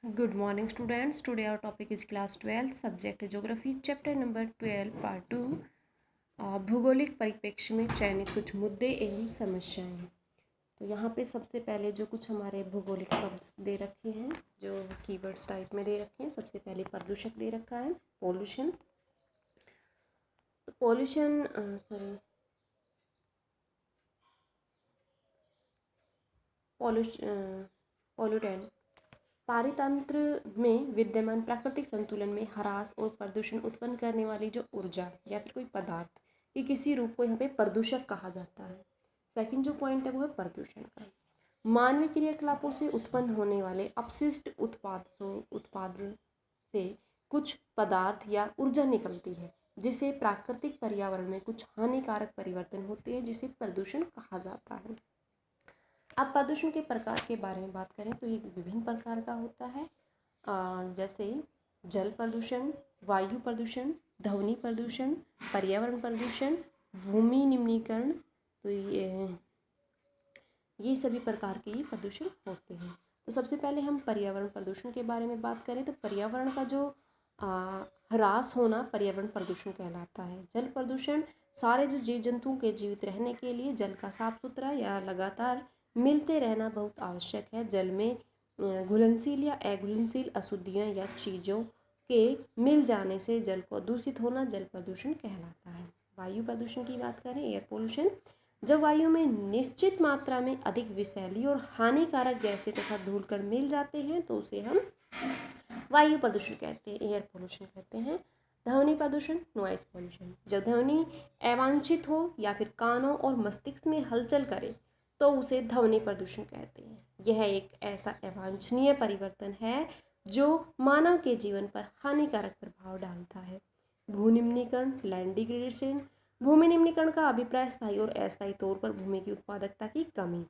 Good morning students. Today our topic is class 12 subject geography chapter number 12 part 2 भूगोलिक परिप्रेक्ष्य में चयनित कुछ मुद्दे एवं समस्याएं। तो यहाँ पे सबसे पहले जो कुछ हमारे भूगोलिक शब्द दे रखे हैं जो कीवर्ड्स टाइप में दे रखे हैं। सबसे पहले प्रदूषक दे रखा है पोल्यूशन। तो पोल्यूटेंट पारितंत्र में विद्यमान प्राकृतिक संतुलन में ह्रास और प्रदूषण उत्पन्न करने वाली जो ऊर्जा या फिर कोई पदार्थ ये किसी रूप को यहाँ पे प्रदूषक कहा जाता है। सेकंड जो पॉइंट है वो है प्रदूषण का। मानवीय क्रियाकलापों से उत्पन्न होने वाले अपशिष्ट उत्पाद से कुछ पदार्थ या ऊर्जा निकलती है जिसे प्राकृतिक पर्यावरण में कुछ हानिकारक परिवर्तन होते हैं जिसे प्रदूषण कहा जाता है। अब प्रदूषण के प्रकार के बारे में बात करें तो ये विभिन्न प्रकार का होता है, जैसे जल प्रदूषण, वायु प्रदूषण, ध्वनि प्रदूषण, पर्यावरण प्रदूषण, भूमि निम्नीकरण। तो ये सभी प्रकार के ही प्रदूषण होते हैं। तो सबसे पहले हम पर्यावरण प्रदूषण के बारे में बात करें तो पर्यावरण का जो ह्रास होना पर्यावरण प्रदूषण कहलाता है। जल प्रदूषण सारे जो जीव जंतुओं के जीवित रहने के लिए जल का साफ सुथरा या लगातार मिलते रहना बहुत आवश्यक है। जल में घुलनशील या अघुलनशील अशुद्धियाँ या चीज़ों के मिल जाने से जल को दूषित होना जल प्रदूषण कहलाता है। वायु प्रदूषण की बात करें एयर पोल्यूशन, जब वायु में निश्चित मात्रा में अधिक विषैली और हानिकारक गैसें तथा धूलकण मिल जाते हैं तो उसे हम वायु प्रदूषण कहते हैं, एयर पोल्यूशन कहते हैं। ध्वनि प्रदूषण नॉइस पोल्यूशन, जब ध्वनि अवांछित हो या फिर कानों और मस्तिष्क में हलचल करे तो उसे ध्वनि प्रदूषण कहते हैं। यह एक ऐसा अवांछनीय परिवर्तन है जो मानव के जीवन पर हानिकारक प्रभाव डालता है। भू निम्नीकरण लैंड डिग्रेडेशन, भूमि निम्नीकरण का अभिप्राय स्थायी और अस्थायी तौर पर भूमि की उत्पादकता की कमी।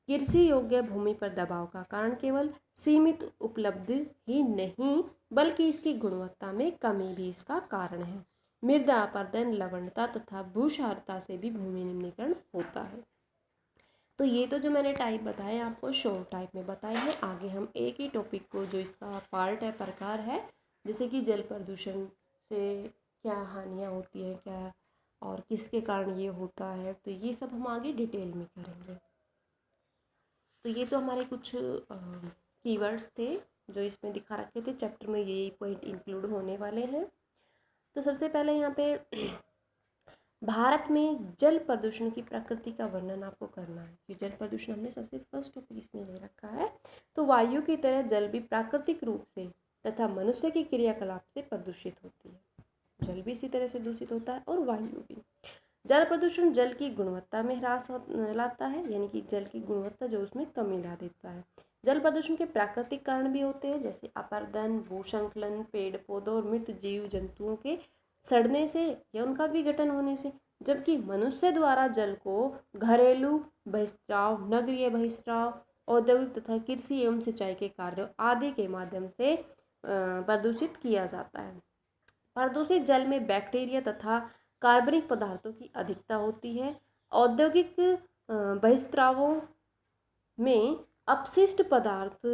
कृषि योग्य भूमि पर दबाव का कारण केवल सीमित उपलब्धि ही नहीं बल्कि इसकी गुणवत्ता में कमी भी इसका कारण है। मृदा अपरदन, लवणता तथा भूक्षारता से भी भूमि निम्नीकरण होता है। तो ये तो जो मैंने टाइप बताए आपको शॉर्ट टाइप में बताए हैं। आगे हम एक ही टॉपिक को जो इसका पार्ट है प्रकार है, जैसे कि जल प्रदूषण से क्या हानियाँ होती हैं क्या और किसके कारण ये होता है, तो ये सब हम आगे डिटेल में करेंगे। तो ये तो हमारे कुछ कीवर्ड्स थे जो इसमें दिखा रखे थे। चैप्टर में यही पॉइंट इंक्लूड होने वाले हैं। तो सबसे पहले यहाँ पे भारत में जल प्रदूषण की प्रकृति का वर्णन आपको करना है कि जल प्रदूषण हमने सबसे फर्स्ट टॉपिक इसमें ले रखा है। तो वायु की तरह जल भी प्राकृतिक रूप से तथा मनुष्य की क्रियाकलाप से प्रदूषित होती है। जल भी इसी तरह से दूषित होता है और वायु भी। जल प्रदूषण जल की गुणवत्ता में ह्रास लाता है, यानी कि जल की गुणवत्ता जो उसमें कमी ला देता है। जल प्रदूषण के प्राकृतिक कारण भी होते हैं जैसे अपरदन, भूसंकलन, पेड़ पौधों और मृत जीव जंतुओं के सड़ने से या उनका विघटन होने से, जबकि मनुष्य द्वारा जल को घरेलू बहिस्त्राव, नगरीय बहिस्त्राव, औद्योगिक तथा कृषि एवं सिंचाई के कार्यों आदि के माध्यम से प्रदूषित किया जाता है। प्रदूषित जल में बैक्टीरिया तथा कार्बनिक पदार्थों की अधिकता होती है। औद्योगिक बहिस्त्रावों में अपशिष्ट पदार्थ,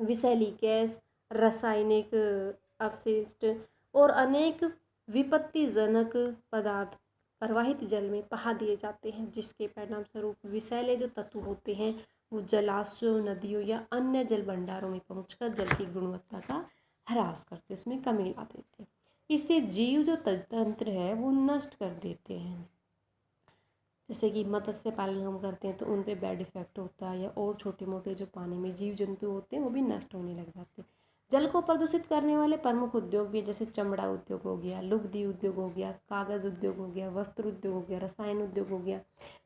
विषैली गैस, रासायनिक अपशिष्ट और अनेक विपत्तिजनक पदार्थ प्रवाहित जल में बहा दिए जाते हैं, जिसके परिणाम स्वरूप विषैले जो तत्व होते हैं वो जलाशयों, नदियों या अन्य जल भंडारों में पहुंचकर जल की गुणवत्ता का ह्रास करते, उसमें कमी ला देते। इससे जीव जो तंत्र है वो नष्ट कर देते हैं। जैसे कि मत्स्य पालन हम करते हैं तो उन पे बैड इफेक्ट होता है, या और छोटे मोटे जो पानी में जीव जंतु होते हैं वो भी नष्ट होने लग जाते हैं। जल को प्रदूषित करने वाले प्रमुख उद्योग भी जैसे चमड़ा उद्योग हो गया, लुगदी उद्योग हो गया, कागज़ उद्योग हो गया, वस्त्र उद्योग हो गया, रसायन उद्योग हो गया,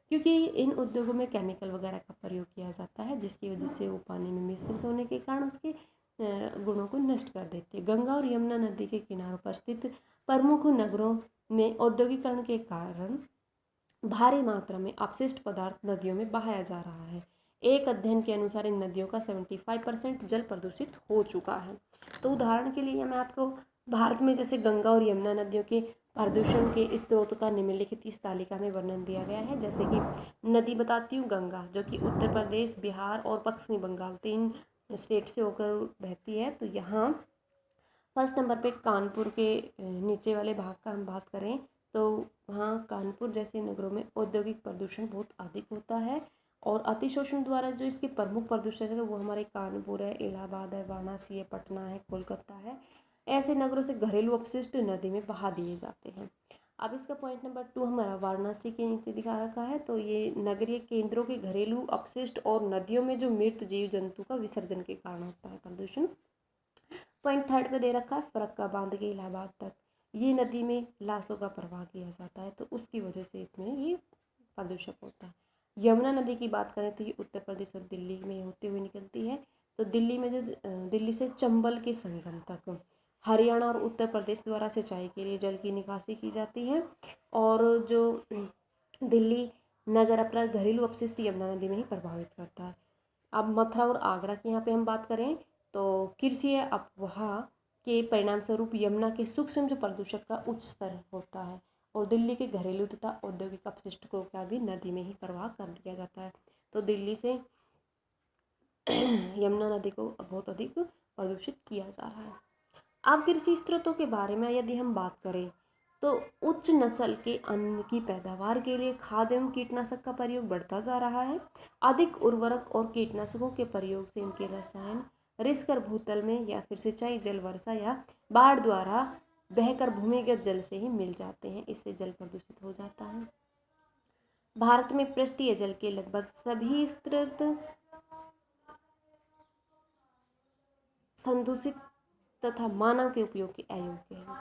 क्योंकि इन उद्योगों में केमिकल वगैरह का प्रयोग किया जाता है जिसकी वजह से वो पानी में मिश्रित होने के कारण उसके गुणों को नष्ट कर देते हैं। गंगा और यमुना नदी के किनारों पर स्थित प्रमुख नगरों में औद्योगिकरण के कारण भारी मात्रा में अपशिष्ट पदार्थ नदियों में बहाया जा रहा है। एक अध्ययन के अनुसार इन नदियों का 75% जल प्रदूषित हो चुका है। तो उदाहरण के लिए मैं आपको भारत में जैसे गंगा और यमुना नदियों के प्रदूषण के स्रोतों का निम्नलिखित इस तालिका में वर्णन दिया गया है। जैसे कि नदी बताती हूँ, गंगा जो कि उत्तर प्रदेश, बिहार और पश्चिमी बंगाल 3 स्टेट से होकर बहती है। तो यहाँ फर्स्ट नंबर पे कानपुर के नीचे वाले भाग का हम बात करें तो वहाँ कानपुर जैसे नगरों में औद्योगिक प्रदूषण बहुत अधिक होता है, और अतिशोषण द्वारा जो इसके प्रमुख प्रदूषक है वो हमारे कानपुर है, इलाहाबाद है, वाराणसी है, पटना है, कोलकाता है। ऐसे नगरों से घरेलू अपशिष्ट नदी में बहा दिए जाते हैं। अब इसका पॉइंट नंबर 2 हमारा वाराणसी के नीचे दिखा रखा है। तो ये नगरीय केंद्रों के घरेलू अपशिष्ट और नदियों में जो मृत जीव जंतु का विसर्जन के कारण होता है प्रदूषण। पॉइंट 3 पे दे रखा है फरक्का बांध के इलाहाबाद तक, ये नदी में लाशों का प्रवाह किया जाता है, तो उसकी वजह से इसमें ये प्रदूषक होता है। यमुना नदी की बात करें तो ये उत्तर प्रदेश और दिल्ली में होते हुए निकलती है। तो दिल्ली में जो दिल्ली से चंबल के संगम तक हरियाणा और उत्तर प्रदेश द्वारा सिंचाई के लिए जल की निकासी की जाती है, और जो दिल्ली नगर अपना घरेलू अपशिष्ट यमुना नदी में ही प्रभावित करता है। अब मथुरा और आगरा की यहाँ पे हम बात करें तो कृषि अपवाह के परिणाम स्वरूप यमुना के सूक्ष्म जो प्रदूषक का उच्च स्तर होता है, और दिल्ली के घरेलू तथा औद्योगिक अपशिष्ट को का भी नदी में ही प्रवाह कर दिया जाता है। तो दिल्ली से यमुना नदी को बहुत अधिक प्रदूषित किया जा रहा है। अब कृषि स्रोतों के बारे में यदि हम बात करें तो उच्च नस्ल के अन्न की पैदावार के लिए खाद एवं कीटनाशक का प्रयोग बढ़ता जा रहा है। अधिक उर्वरक और कीटनाशकों के प्रयोग से इनके रसायन रिसकर भूतल में या फिर सिंचाई जल, वर्षा या बाढ़ द्वारा बहकर भूमिगत जल से ही मिल जाते हैं, इससे जल प्रदूषित हो जाता है। भारत में पृष्ठीय जल के लगभग सभी स्रोत संदूषित तथा मानव के उपयोग के अयोग्य हैं।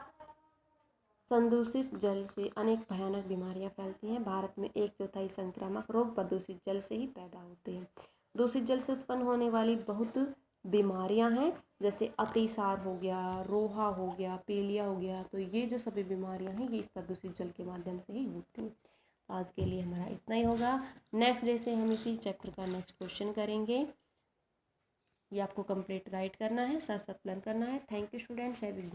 संदूषित जल से अनेक भयानक बीमारियां फैलती हैं। भारत में 1/4 संक्रामक रोग प्रदूषित जल से ही पैदा होते हैं। दूषित जल से उत्पन्न होने वाली बहुत बीमारियां हैं, जैसे अतिसार हो गया, रोहा हो गया, पीलिया हो गया। तो ये जो सभी बीमारियां हैं ये इस प्रदूषित जल के माध्यम से ही होती हैं। आज के लिए हमारा इतना ही होगा। नेक्स्ट डे से हम इसी चैप्टर का नेक्स्ट क्वेश्चन करेंगे। ये आपको कंप्लीट राइट करना है, साथ साथ लर्न करना है। Thank you students, have a good